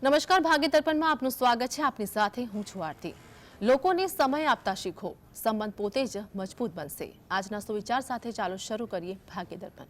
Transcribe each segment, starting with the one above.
નમસ્કાર, ભાગ્ય દર્પણમાં આપનું સ્વાગત છે। આપની સાથે હું છું આરતી। લોકોને સમય આપતા શીખો, સંબંધ પોતે જ મજબૂત બનશે। આજના સુવિચાર સાથે ચાલો શરૂ કરીએ ભાગ્ય દર્પણ।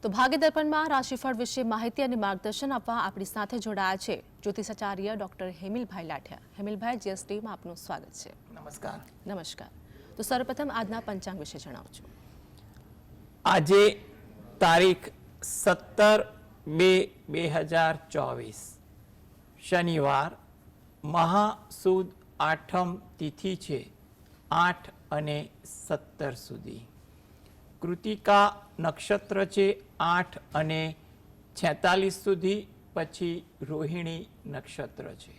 તો ભાગ્ય દર્પણમાં રાશિફળ વિશે માહિતી અને માર્ગદર્શન આપવા આપણી સાથે જોડાયા છે જ્યોતિષાચાર્ય ડોક્ટર હેમિલભાઈ લાઠિયા। હેમિલભાઈ, જીએસટીમાં આપનું સ્વાગત છે। નમસ્કાર। નમસ્કાર। તો સર્વપ્રથમ આજના પંચાંગ વિશે જણાવજો। આજે તારીખ 17/2/2024 શનિવાર, મહાસુદ આઠમ તિથિ છે 8 અને 17 સુધી। કૃતિકા નક્ષત્ર છે 8 અને 46 સુધી, પછી રોહિણી નક્ષત્ર છે।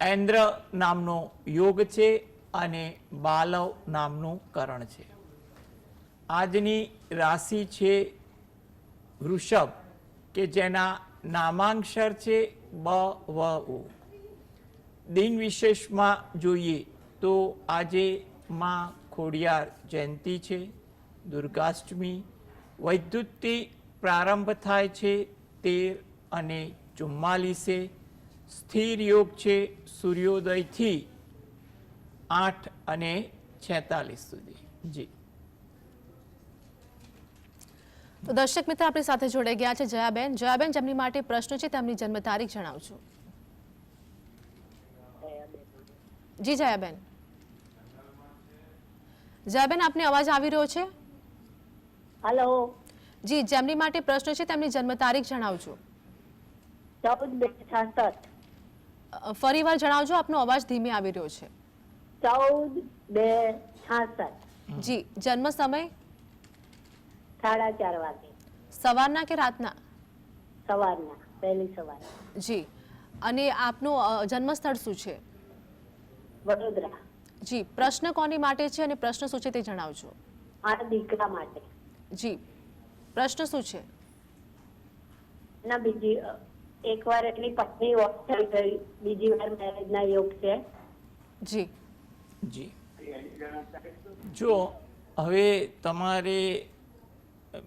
ઐન્દ્ર નામનો યોગ છે અને બાલવ નામનું કરણ છે। આજની રાશિ છે વૃષભ, કે જેના નામાંક્ષર છે બ વ ઉ। દિન વિશેષમાં જોઈએ તો આજે માં ખોડિયાર જયંતિ છે, દુર્ગાષ્ટમી। વૈદ્યુતથી પ્રારંભ થાય છે 13 અને 44। સ્થિર યોગ છે સૂર્યોદયથી 8 અને 46 સુધી। જી। તો દર્શક મિત્ર આપણી સાથે જોડાઈ ગયા છે જયાબેન। જયાબેન, જેમની માટે પ્રશ્ન છે તેમની જન્મ તારીખ જણાવજો। જી જયાબેન। જયાબેન, આપને અવાજ આવી રહ્યો છે? हेलो જી, જેમની માટે પ્રશ્ન છે તેમની જન્મ તારીખ જણાવજો। 14/2/66 ફરીવાર જણાવજો, આપનો અવાજ ધીમે આવી રહ્યો છે। 14/2/66 જી, જન્મ સમય 4:30 વાગે સવારના કે રાતના? સવારના, પહેલી સવારે। જી, અને આપનું જન્મ સ્થળ શું છે? વડોદરા। જી, પ્રશ્ન કોની માટે છે અને પ્રશ્ન શું છે તે જણાવજો। મારા દીકરા માટે। જી, પ્રશ્ન શું છે? એના બીજી એકવાર એની પત્ની ઓફ થઈ ગઈ, બીજી વાર મેરેજના યોગ છે। જી જી। જો હવે તમારે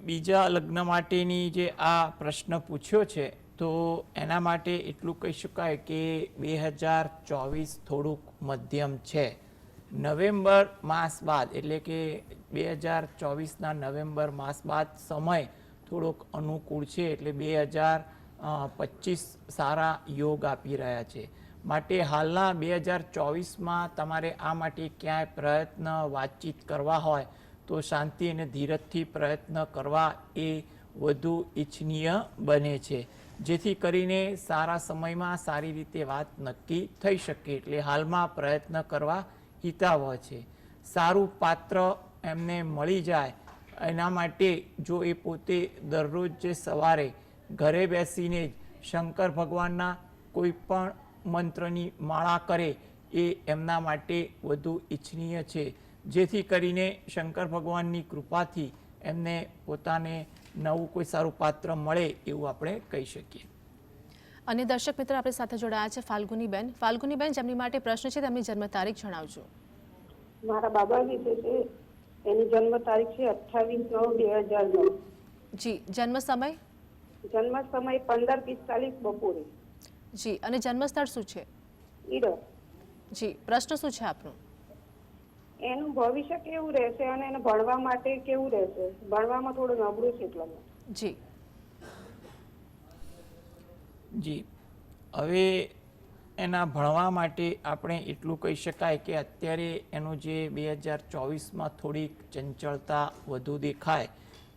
બીજા લગ્ન માટેની જે આ પ્રશ્ન પૂછ્યો છે, તો એના માટે એટલું કહી શકાય કે 2024 થોડુંક મધ્યમ છે। નવેમ્બર માસ બાદ, એટલે કે 2024ના નવેમ્બર માસ બાદ સમય થોડોક અનુકૂળ છે, એટલે 2025 સારા યોગ આપી રહ્યા છે। માટે હાલના 2024માં તમારે આ માટે ક્યાંય પ્રયત્ન વાતચીત કરવા હોય તો શાંતિ અને ધીરજથી પ્રયત્ન કરવા એ વધુ ઈચ્છનીય બને છે, જેથી કરીને સારા સમયમાં સારી રીતે વાત નક્કી થઈ શકે। એટલે હાલમાં પ્રયત્ન કરવા હિતાવહ છે। સારું પાત્ર એમને મળી જાય એના માટે જો એ પોતે દરરોજ જે સવારે ઘરે બેસીને જ શંકર ભગવાનના કોઈ પણ મંત્રની માળા કરે એ એમના માટે વધુ ઈચ્છનીય છે, જેથી કરીને શંકર ભગવાનની કૃપાથી એમને પોતાને નવું કોઈ સારું પાત્ર મળે એવું આપણે કહી શકીએ। અને દર્શક મિત્ર આપણી સાથે જોડાયા છે ફાલ્ગુનીબેન। ફાલ્ગુનીબેન, જેમની માટે પ્રશ્ન છે તેમની જન્મ તારીખ જણાવજો। મારા બાબા વિશે છે, એની જન્મ તારીખ છે 28/9/2009। જી, જન્મ સમય? જન્મ સમય 15:45 બપોરે। જી, અને જન્મ સ્થળ શું છે? ઈડર। જી, પ્રશ્ન શું છે આપનો? એનું ભવિષ્ય કેવું રહેશે અને એને ભણવા માટે કેવું રહેશે? ભણવામાં થોડું નબળું છે એટલા માટે। જી જી। હવે એના ભણવા માટે આપણે એટલું કહી શકાય કે અત્યારે એનું જે 2024માં થોડીક ચંચળતા વધુ દેખાય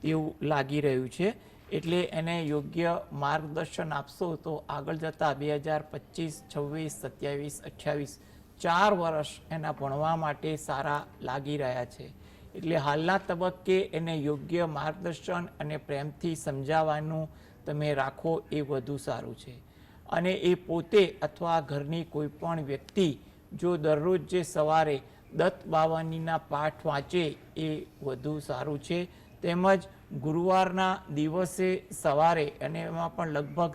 તેવું લાગી રહ્યું છે। એટલે એને યોગ્ય માર્ગદર્શન આપશો તો આગળ જતાં 2025, 26, 27, 28 4 વર્ષ એના ભણવા માટે સારા લાગી રહ્યા છે। એટલે હાલના તબક્કે એને યોગ્ય માર્ગદર્શન અને પ્રેમથી સમજાવવાનું તમે રાખો એ વધુ સારું છે। અને એ પોતે અથવા ઘરની કોઈ પણ વ્યક્તિ જો દરરોજ જે સવારે દત્ત બાવાનીના પાઠ વાંચે એ વધુ સારું છે। તેમજ ગુરુવારના દિવસે સવારે, અને એમાં પણ લગભગ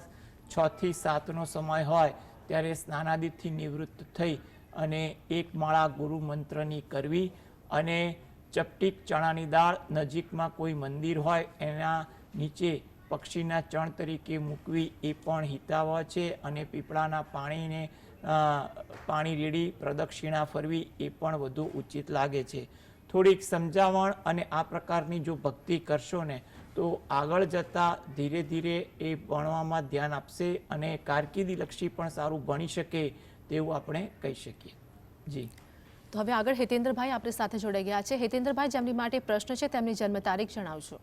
6 થી 7નો સમય હોય ત્યારે સ્નાનાદિથી નિવૃત્ત થઈ અને એક માળા ગુરુ મંત્રની કરવી, અને ચપટીક ચણાની દાળ નજીકમાં કોઈ મંદિર હોય એના નીચે પક્ષીના ચણ તરીકે મૂકવી એ પણ હિતાવહ છે. અને પીપળાના પાણી રેડી પ્રદક્ષિણા ફરવી એ પણ વધુ ઉચિત લાગે છે. થોડીક સમજાવણ અને આ પ્રકારની જો ભક્તિ કરશો ને તો આગળ જતાં ધીરે ધીરે એ ભણવામાં ધ્યાન આપશે અને કારકિર્દીલક્ષી પણ સારું ભણી શકે તેવું આપણે કહી શકીએ. જી. તો હવે આગળ હિતેન્દ્રભાઈ આપણી સાથે જોડાઈ ગયા છે. હિતેન્દ્રભાઈ, જેમની માટે પ્રશ્ન છે તેમની જન્મ તારીખ જણાવજો.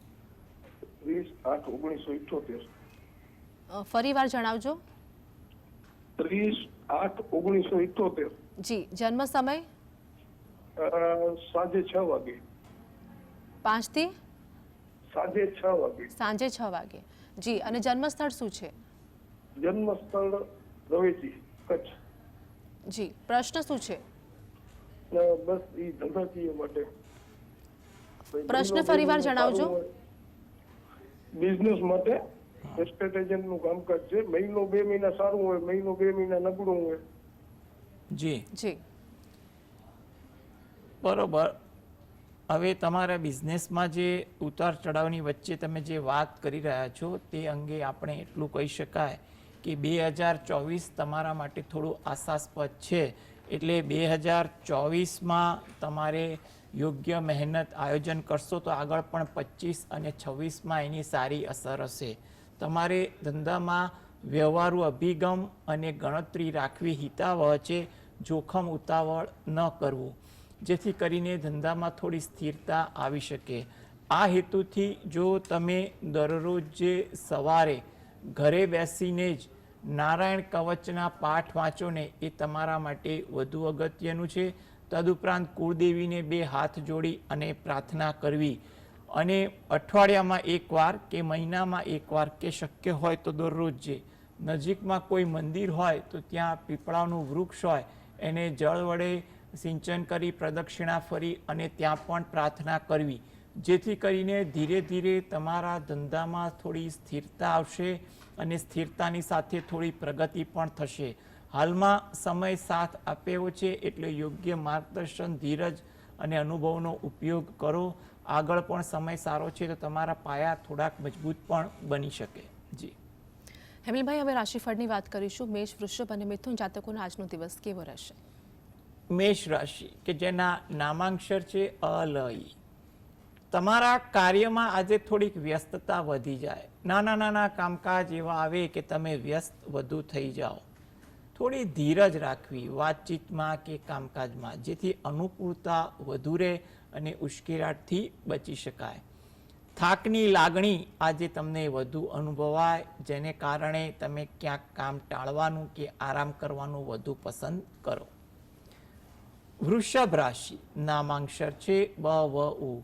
30/8/1978. ફરી વાર જણાવજો. 30/8/1978. જી. જન્મ સમય? સાંજે 6 વાગે. 5 થી સાંજે 6 વાગે. સાંજે 6 વાગે. જી. અને જન્મ સ્થળ શું છે? જન્મ સ્થળ રવેચી, કચ્છ. જી. પ્રશ્ન શું છે? બસ એ ધંધાકીય માટે. પ્રશ્ન ફરીવાર જણાવજો. બિઝનેસ માટે એસ્ટેટ એજન્ટ નું કામકાજ છે. મહિનો 2 મહિના સારું હોય, મહિનો 2 મહિના નબળું હોય. જી. જી. બરોબર. હવે તમારા બિઝનેસમાં જે ઉતાર ચઢાવની વચ્ચે તમે જે વાત કરી રહ્યા છો તે અંગે આપણે એટલું કહી શકાય કે 2024 તમારા માટે થોડું આશાસ્પદ છે. એટલે 2024માં તમારે યોગ્ય મહેનત આયોજન કરશો તો આગળ પણ 25 અને 26માં એની સારી અસર હશે. તમારે ધંધામાં વ્યવહારુ અભિગમ અને ગણતરી રાખવી હિતાવહ છે. જોખમ ઉતાવળ ન કરવું, જેથી કરીને ધંધામાં થોડી સ્થિરતા આવી શકે. આ હેતુથી જો તમે દરરોજ જે સવારે ઘરે બેસીને જ નારાયણ કવચના પાઠ વાંચો ને એ તમારા માટે વધુ અગત્યનું છે. તદુપરાંત કુળદેવીને 2 હાથ જોડી અને પ્રાર્થના કરવી, અને અઠવાડિયામાં એકવાર કે મહિનામાં એકવાર કે શક્ય હોય તો દરરોજ જે નજીકમાં કોઈ મંદિર હોય તો ત્યાં પીપળાનું વૃક્ષ હોય એને જળ વડે સિંચન કરી પ્રદક્ષિણા ફરી અને ત્યાં પણ પ્રાર્થના કરવી, જેથી કરીને ધીરે ધીરે તમારા ધંધામાં થોડી સ્થિરતા આવશે અને સ્થિરતાની સાથે થોડી પ્રગતિ પણ થશે. હાલમાં સમય સાથ આપ્યો છે એટલે યોગ્ય માર્ગદર્શન, ધીરજ અને અનુભવનો ઉપયોગ કરો. આગળ પણ સમય સારો છે તો તમારા પાયા થોડાક મજબૂત પણ બની શકે. જી. હેમલભાઈ, હવે રાશિફળની વાત કરીશું. મેષ, વૃષભ અને મિથુન જાતકોનો આજનો દિવસ કેવો રહેશે? મેષ રાશિ કે જેના નામાંક્ષર છે અલઈ. તમારા કાર્યમાં આજે થોડીક વ્યસ્તતા વધી જાય. નાના નાના કામકાજ એવા આવે કે તમે વ્યસ્ત વધુ થઈ જાઓ. થોડી ધીરજ રાખવી વાતચીતમાં કે કામકાજમાં, જેથી અનુકૂળતા વધુ રહે અને ઉશ્કેરાટથી બચી શકાય. થાકની લાગણી આજે તમને વધુ અનુભવાય, જેને કારણે તમે ક્યાંક કામ ટાળવાનું કે આરામ કરવાનું વધુ પસંદ કરો. વૃષભ રાશિ નામાંક્ષર છે બવઉ.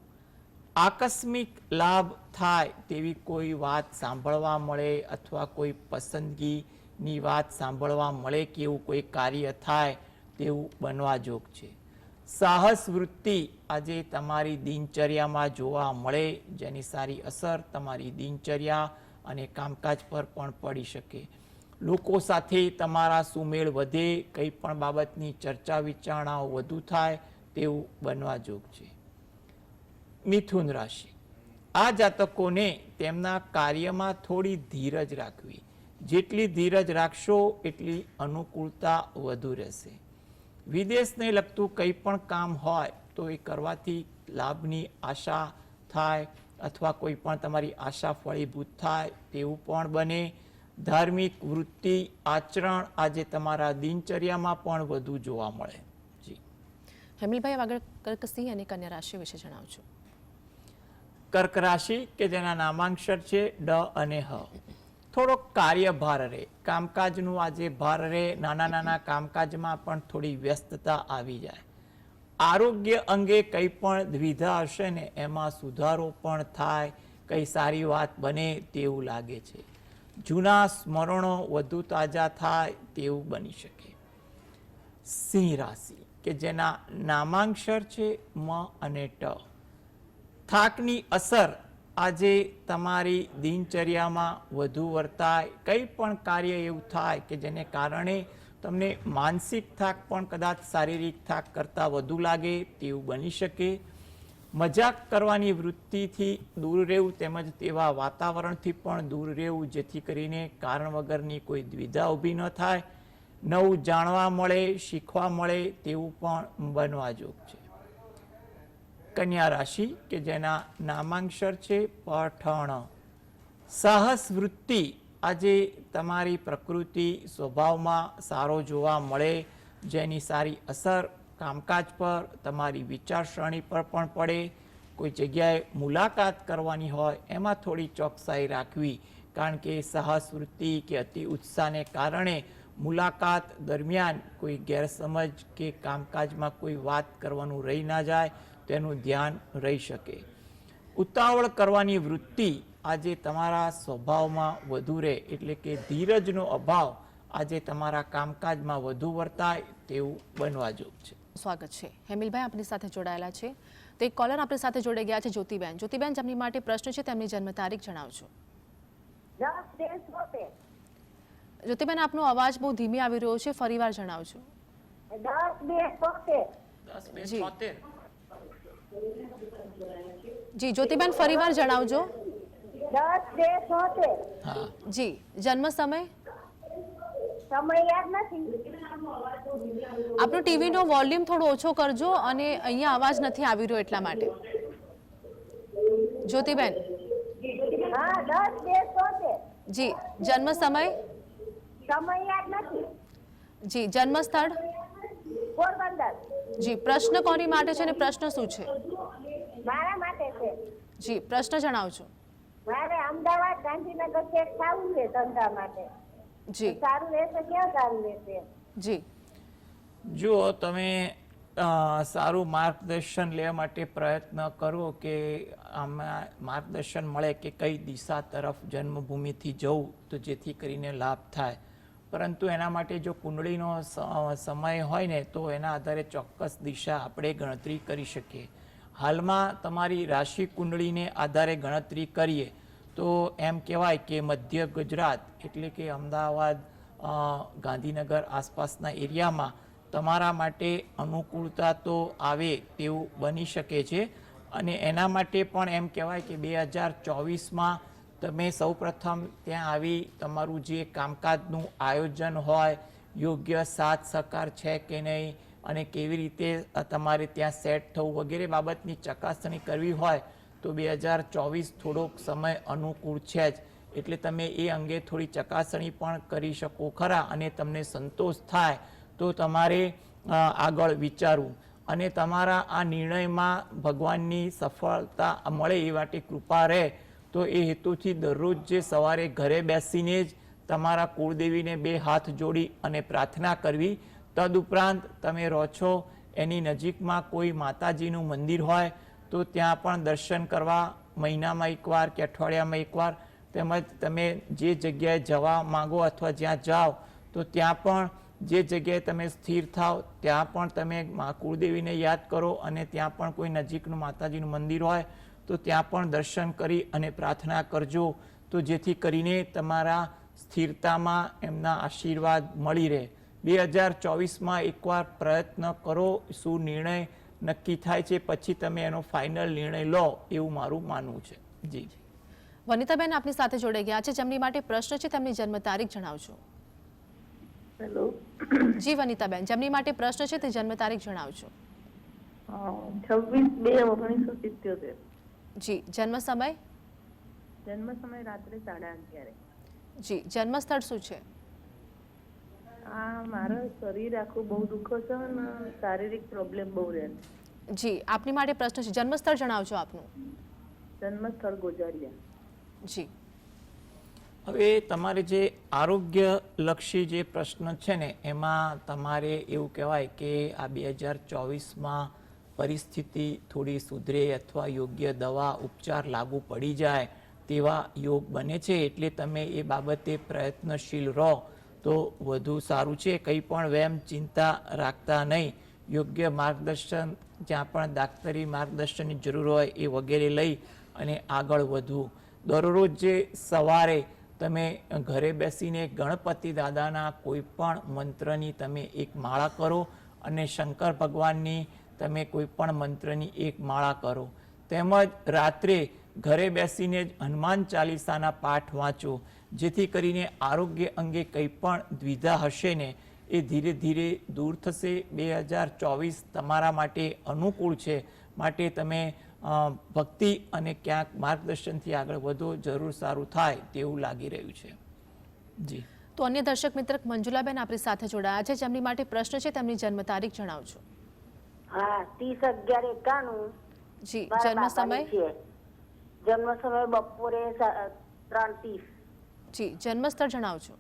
આકસ્મિક લાભ થાય તેવી કોઈ વાત સાંભળવા મળે અથવા કોઈ પસંદગીની વાત સાંભળવા મળે કે એવું કોઈ કાર્ય થાય તેવું બનવા જોગ છે. સાહસ વૃત્તિ આજે તમારી દિનચર્યામાં જોવા મળે, જેની સારી અસર તમારી દિનચર્યા અને કામકાજ પર પણ પડી શકે. લોકો સાથે તમારા સુમેળ વધે, કંઈ પણ બાબતની ચર્ચા વિચારણાઓ વધુ થાય તેવું બનવા જોગ છે. મિથુન રાશિ આ જાતકોને તેમના કાર્યમાં થોડી ધીરજ રાખવી. જેટલી ધીરજ રાખશો એટલી અનુકૂળતા વધુ રહેશે. વિદેશને લગતું કંઈ પણ કામ હોય તો એ કરવાથી લાભની આશા થાય અથવા કોઈ પણ તમારી આશા ફળીભૂત થાય તેવું પણ બને. ધાર્મિક વૃત્તિ આચરણ આજે તમારા દિનચર્યામાં પણ વધુ જોવા મળે. જી. હેમલભાઈ, આગળ કર્ક, સિંહ અને કન્યા રાશિ વિશે જણાવજો. કર્ક રાશિ કે જેના નામાંક્ષર છે ડ અને હ. થોડોક કાર્યભાર રહે, કામકાજનું આજે ભાર રહે. નાના નાના કામકાજમાં પણ થોડી વ્યસ્તતા આવી જાય. આરોગ્ય અંગે કંઈ પણ દ્વિધા હશે ને એમાં સુધારો પણ થાય, કંઈ સારી વાત બને તેવું લાગે છે. જૂના સ્મરણો વધુ તાજા થાય તેવું બની શકે. સિંહ રાશિ કે જેના નામાંક્ષર છે મ અને ટ. થાકની અસર આજે તમારી દિનચર્યામાં વધુ વર્તાય, કંઈ પણ કાર્ય એવું થાય કે જેને કારણે તમને માનસિક થાક પણ કદાચ શારીરિક થાક કરતાં વધુ લાગે તેવું બની શકે. મજાક કરવાની વૃત્તિથી દૂર રહેવું તેમજ તેવા વાતાવરણથી પણ દૂર રહેવું, જેથી કરીને કારણ વગરની કોઈ દ્વિધા ઊભી ન થાય. નવું જાણવા મળે, શીખવા મળે તેવું પણ બનવા જોગ છે. કન્યા રાશિ કે જેના નામાંક્ષર છે પઠણ. સાહસ વૃત્તિ આજે તમારી પ્રકૃતિ સ્વભાવમાં સારો જોવા મળે, જેની સારી અસર કામકાજ પર, તમારી વિચારસરણી પર પણ પડે. કોઈ જગ્યાએ મુલાકાત કરવાની હોય એમાં થોડી ચોકસાઈ રાખવી, કારણ કે સાહસ વૃત્તિ કે અતિ ઉત્સાહને કારણે મુલાકાત દરમિયાન કોઈ ગેરસમજ કે કામકાજમાં કોઈ વાત કરવાનું રહી ના જાય, તેનું ધ્યાન રહી શકે. ઉતાવળ કરવાની વૃત્તિ આજે તમારા સ્વભાવમાં વધુ રહે, એટલે કે ધીરજનો અભાવ આજે તમારા કામકાજમાં વધુ વર્તાય તેવું બનવા જોગ છે. સ્વાગત છે. હેમિલભાઈ આપણી સાથે જોડાયેલા છે. તો એક કોલર આપણી સાથે જોડાઈ ગયા છે, જ્યોતિબેન. જ્યોતિબેન, જેમની માટે પ્રશ્ન છે તેમની જન્મ તારીખ જણાવજો. જ્યોતિબેન, આપનો અવાજ બહુ ધીમે આવી રહ્યો છે, ફરીવાર જણાવજો. 10/2/76. જી જ્યોતિબેન, ફરીવાર જણાવજો. 10/2/76. હા, જી, જન્મ સમય? સમય યાદ નથી. આપનો ટીવીનો વોલ્યુમ થોડો ઓછો કરજો, અને અહીંયા અવાજ નથી આવી રહ્યો એટલા માટે. જ્યોતિબેન, હા, 10/2/76. જી, જન્મ સમય? સમય યાદ નથી. જી, જન્મ સ્થળ? પોરબંદર. જી, પ્રશ્ન કોની માટે છે અને પ્રશ્ન શું છે? મારા માટે છે. જી, પ્રશ્ન જણાવજો. મારે અમદાવાદ ગાંધીનગર ચેક થવું છે ધંધા માટે. જી સારું રહેશે, ક્યાં સારું રહેશે? જી જો તમે સારું માર્ગદર્શન લેવા માટે પ્રયત્ન કરો કે આમાં માર્ગદર્શન મળે કે કઈ દિશા તરફ જન્મભૂમિથી જવું તો જેથી કરીને લાભ થાય, પરંતુ એના માટે જો કુંડળીનો સમય હોય ને તો એના આધારે ચોક્કસ દિશા આપણે ગણતરી કરી શકીએ. હાલમાં તમારી રાશિ કુંડળીને આધારે ગણતરી કરીએ તો એમ કહેવાય કે મધ્ય ગુજરાત એટલે કે અમદાવાદ, ગાંધીનગર આસપાસના એરિયામાં તમારા માટે અનુકૂળતા તો આવે તેવું બની શકે છે. અને એના માટે પણ એમ કહેવાય કે 2024માં તમે સૌપ્રથમ ત્યાં આવી તમારું જે કામકાજનું આયોજન હોય, યોગ્ય સાથ સહકાર છે કે નહીં અને કેવી રીતે તમારે ત્યાં સેટ થવું વગેરે બાબતની ચકાસણી કરવી હોય તો 2024 થોડોક સમય અનુકૂળ છે જ, એટલે તમે એ અંગે થોડી ચકાસણી પણ કરી શકો ખરા. અને તમને સંતોષ થાય તો તમારે આગળ વિચારવું, અને તમારા આ નિર્ણયમાં ભગવાનની સફળતા મળે એ માટે કૃપા રહે તો એ હેતુથી દરરોજ જે સવારે ઘરે બેસીને જ તમારા કુળદેવીને 2 હાથ જોડી અને પ્રાર્થના કરવી. તદુપરાંત તમે રહો છો એની નજીકમાં કોઈ માતાજીનું મંદિર હોય તો ત્યાં પણ દર્શન કરવા મહિનામાં એકવાર કે અઠવાડિયામાં એકવાર, તેમજ તમે જે જગ્યાએ જવા માંગો અથવા જ્યાં જાઓ તો ત્યાં પણ જે જગ્યાએ તમે સ્થિર થાવ ત્યાં પણ તમે કુળદેવીને યાદ કરો, અને ત્યાં પણ કોઈ નજીકનું માતાજીનું મંદિર હોય તો ત્યાં પણ દર્શન કરી અને પ્રાર્થના કરજો, તો જેથી કરીને તમારા સ્થિરતામાં એમના આશીર્વાદ મળી રહે. 2024માં એકવાર પ્રયત્ન કરો, શું નિર્ણય નક્કી થાય છે પછી તમે એનો ફાઇનલ નિર્ણય લો એવું મારું માનવું છે. જી વનિતાબેન આપની સાથે જોડાઈ ગયા છે, જેમની માટે પ્રશ્ન છે તેમની જન્મ તારીખ જણાવજો. હેલો. જી વનિતાબેન, જેમની માટે પ્રશ્ન છે તે જન્મ તારીખ જણાવજો. 26/2/1977. જી, જન્મ સમય? જન્મ સમય રાત્રે 11:30. જી, જન્મ સ્થળ શું છે? મારું શરીર આખું બહુ દુખો છે અને શારીરિક પ્રોબ્લેમ બહુ રહે છે. જી, આપની માટે પ્રશ્ન છે, જન્મ સ્થળ જણાવજો આપનું. જન્મ સ્થળ ગોજારિયા. જી હવે તમારે જે આરોગ્યલક્ષી જે પ્રશ્ન છે ને એમાં તમારે એવું કહેવાય કે આ 2024માં પરિસ્થિતિ થોડી સુધરે અથવા યોગ્ય દવા ઉપચાર લાગુ પડી જાય તેવા યોગ બને છે, એટલે તમે એ બાબતે પ્રયત્નશીલ રહો તો વધુ સારું છે. કંઈ પણ વહેમ ચિંતા રાખતા નહીં, યોગ્ય માર્ગદર્શન જ્યાં પણ ડાક્ટરી માર્ગદર્શનની જરૂર હોય એ વગેરે લઈ અને આગળ વધવું. દરરોજ જે સવારે તમે ઘરે બેસીને ગણપતિ દાદાના કોઈ પણ મંત્રની તમે એક માળા કરો અને શંકર ભગવાનની તમે કોઈ પણ મંત્રની એક માળા કરો. તેમજ રાત્રે ઘરે બેસીને જ હનુમાન ચાલીસાના પાઠ વાંચો, જેથી કરીને આરોગ્ય અંગે કંઈ પણ દ્વિધા હશે ને એ ધીરે ધીરે દૂર થશે. 2024 તમારા માટે અનુકૂળ છે, માટે તમે ભક્તિ અને ક્યાંક માર્ગદર્શનથી આગળ વધો, જરૂર સારું થાય તેવું લાગી રહ્યું છે. જી. તો અન્ય દર્શક મિત્ર મંજુલાબેન આપણી સાથે જોડાયા છે, જેમની માટે પ્રશ્ન છે, તેમની જન્મ તારીખ જણાવજો. હા, 30/11/91. જી. મારા જન્મ સમય? બાબાની છે. જન્મ સમય બપોરે 3:30. જી. જન્મ સ્થળ જણાવજો.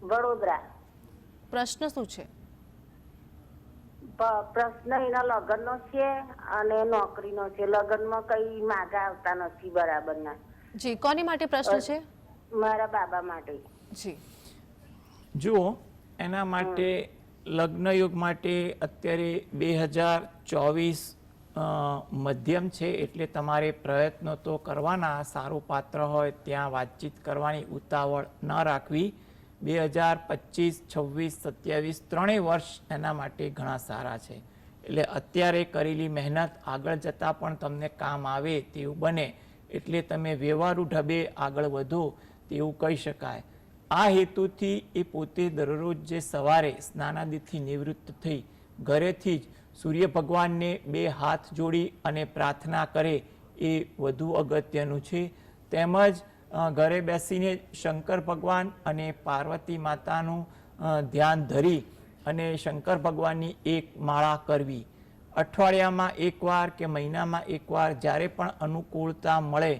વડોદરા. પ્રશ્ન શું છે? પ્રશ્ન એના લગ્નનો છે અને નોકરીનો છે. લગ્નમાં કઈ માગા આવતા નથી બરાબરના. જી. કોની માટે પ્રશ્ન છે? મારા બાબા માટે. જી. જુઓ, એના માટે લગ્ન યોગ માટે અત્યારે 2024 મધ્યમ છે, એટલે તમારે પ્રયત્નો તો કરવાના. સારું પાત્ર હોય ત્યાં વાતચીત કરવાની, ઉતાવળ ન રાખવી. 2025, 26, 27 ત્રણેય વર્ષ એના માટે ઘણા સારા છે. એટલે અત્યારે કરેલી મહેનત આગળ જતાં પણ તમને કામ આવે તેવું બને, એટલે તમે વ્યવહારુ ઢબે આગળ વધો તેવું કહી શકાય. આ હેતુથી એ પોતે દરરોજ જે સવારે સ્નાનાદિથી નિવૃત્ત થઈ ઘરેથી જ સૂર્ય ભગવાનને 2 હાથ જોડી અને પ્રાર્થના કરે એ વધુ અગત્યનું છે. તેમજ ઘરે બેસીને શંકર ભગવાન અને પાર્વતી માતાનું ધ્યાન ધરી અને શંકર ભગવાનની એક માળા કરવી. અઠવાડિયામાં એકવાર કે મહિનામાં એકવાર જ્યારે પણ અનુકૂળતા મળે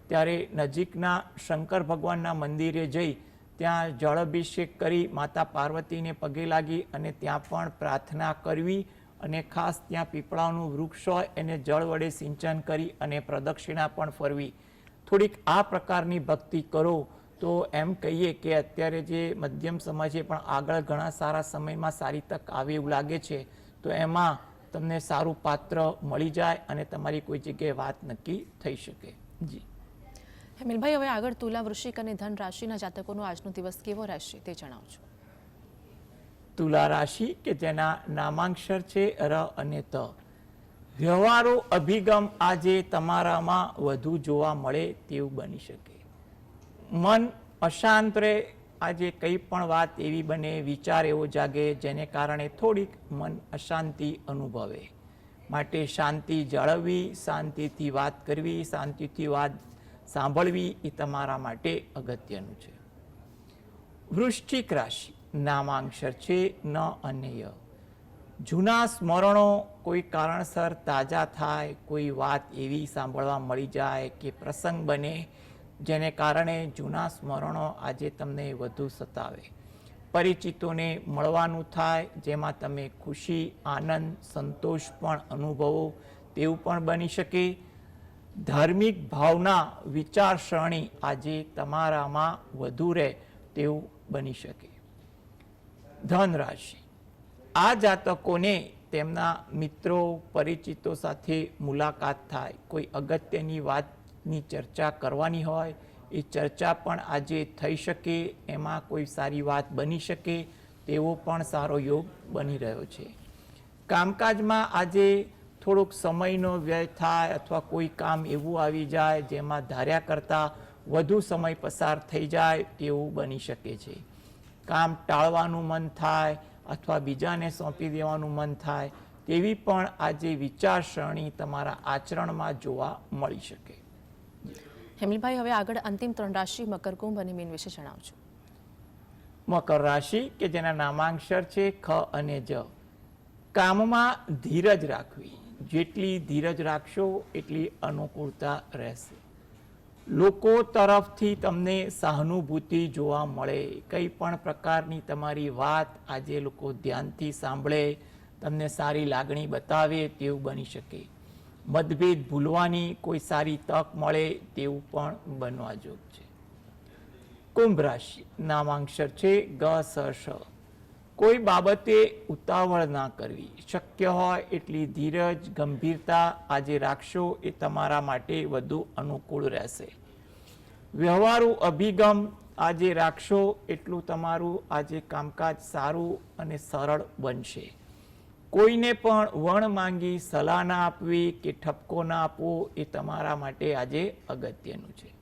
ત્યારે નજીકના શંકર ભગવાનના મંદિરે જઈ ત્યાં જળ અભિષેક કરી માતા પાર્વતીને પગે લાગી અને ત્યાં પણ પ્રાર્થના કરવી. અને ખાસ ત્યાં પીપળાનું વૃક્ષ હોય એને જળ વડે સિંચન કરી અને પ્રદક્ષિણા પણ ફરવી. થોડીક આ પ્રકારની ભક્તિ કરો તો એમ કહીએ કે અત્યારે જે મધ્યમ સમય છે પણ આગળ ઘણા સારા સમયમાં સારી તક આવે એવું લાગે છે. તો એમાં તમને સારું પાત્ર મળી જાય અને તમારી કોઈ જગ્યાએ વાત નક્કી થઈ શકે. જી. હેમિલભાઈ, હવે આગળ તુલા, વૃશ્ચિક અને ધન રાશિના જાતકોનો આજનો દિવસ કેવો રહેશે તે જણાવજો. તુલા રાશિ કે જેના નામાંક્ષર છે ર અને ત. વ્યવહારો અભિગમ આજે તમારામાં વધુ જોવા મળે તેવું બની શકે. મન અશાંત રહે. આજે કંઈ પણ વાત એવી બને, વિચાર એવો જાગે જેને કારણે થોડીક મન અશાંતિ અનુભવે. માટે શાંતિ જાળવવી, શાંતિથી વાત કરવી, શાંતિથી વાત સાંભળવી એ તમારા માટે અગત્યનું છે. વૃશ્ચિક રાશિ નામાંક્ષર છે ન અને ય. જૂના સ્મરણો કોઈ કારણસર તાજા થાય, કોઈ વાત એવી સાંભળવા મળી જાય કે પ્રસંગ બને જેને કારણે જૂના સ્મરણો આજે તમને વધુ સતાવે. પરિચિતોને મળવાનું થાય જેમાં તમે ખુશી, આનંદ, સંતોષ પણ અનુભવો તેવું પણ બની શકે. ધાર્મિક ભાવના, વિચારસરણી આજે તમારામાં વધુ રહે તેવું બની શકે. ધન રાશિ. આ જાતકોને તેમના મિત્રો, પરિચિતો સાથે મુલાકાત થાય, કોઈ અગત્યની વાતની ચર્ચા કરવાની હોય એ ચર્ચા પણ આજે થઈ શકે, એમાં કોઈ સારી વાત બની શકે તેવો પણ સારો યોગ બની રહ્યો છે. કામકાજમાં આજે થોડોક સમયનો વ્યય થાય અથવા કોઈ કામ એવું આવી જાય જેમાં ધાર્યા કરતાં વધુ સમય પસાર થઈ જાય તેવું બની શકે છે. કામ ટાળવાનું મન થાય અથવા બીજાને સોંપી દેવાનું મન થાય તેવી પણ આજે વિચારસરણી તમારા આચરણમાં જોવા મળી શકે. હેમિલભાઈ, હવે આગળ અંતિમ 3 રાશિ મકર, કુંભ અને મીન વિશે જણાવજો. મકર રાશિ કે જેના નામાંક્ષર છે ખ અને જ. કામમાં ધીરજ રાખવી. જેટલી ધીરજ રાખશો એટલી અનુકૂળતા રહેશે. લોકો તરફથી તમને સહાનુભૂતિ જોવા મળે. કંઈ પણ પ્રકારની તમારી વાત આજે લોકો ધ્યાનથી સાંભળે, તમને સારી લાગણી બતાવે તેવું બની શકે. મતભેદ ભૂલવાની કોઈ સારી તક મળે તેવું પણ બનવા જોગ છે. કુંભ રાશિ નામાંક્ષર છે ગ સ શ. કોઈ બાબતે ઉતાવળ ના કરવી, શક્ય હોય એટલી ધીરજ, ગંભીરતા આજે રાખશો એ તમારા માટે વધુ અનુકૂળ રહેશે. વ્યવહારુ અભિગમ આજે રાખશો એટલું તમારું આજે કામકાજ સારું અને સરળ બનશે. કોઈને પણ વણ માંગી સલાહ ના આપવી કે ઠપકો ના આપવો એ તમારા માટે આજે અગત્યનું છે.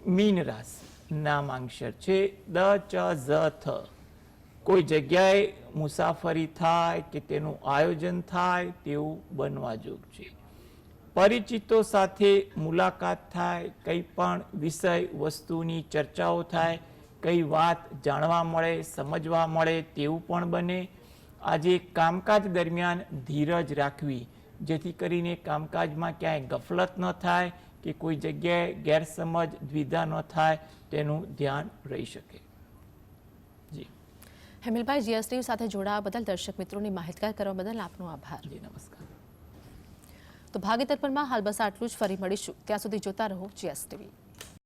મીન રાશિ નામાંક્ષર છે દ ચ ઝ થ. કોઈ જગ્યાએ મુસાફરી થાય કે તેનું આયોજન થાય તેવું બનવા જોગ છે. પરિચિતો સાથે મુલાકાત થાય, કંઈ પણ વિષય વસ્તુની ચર્ચાઓ થાય, કઈ વાત જાણવા મળે, સમજવા મળે તેવું પણ બને. આજે કામકાજ દરમિયાન ધીરજ રાખવી, જેથી કરીને કામકાજમાં ક્યાંય ગફલત ન થાય કે કોઈ જગ્યાએ ગેરસમજ દ્વિધા ન થાય તેનું ધ્યાન રહી શકે. જી હેમિલભાઈ, જીએસટી સાથે જોડાવા બદલ દર્શક મિત્રોની માહિતગાર કરવા બદલ આપનો આભાર. જી નમસ્કાર. તો ભાગ્ય દર્પણમાં હાલ બસ આટલું જ. ફરી મળીશું, ત્યાં સુધી જોતા રહો જીએસટીવી.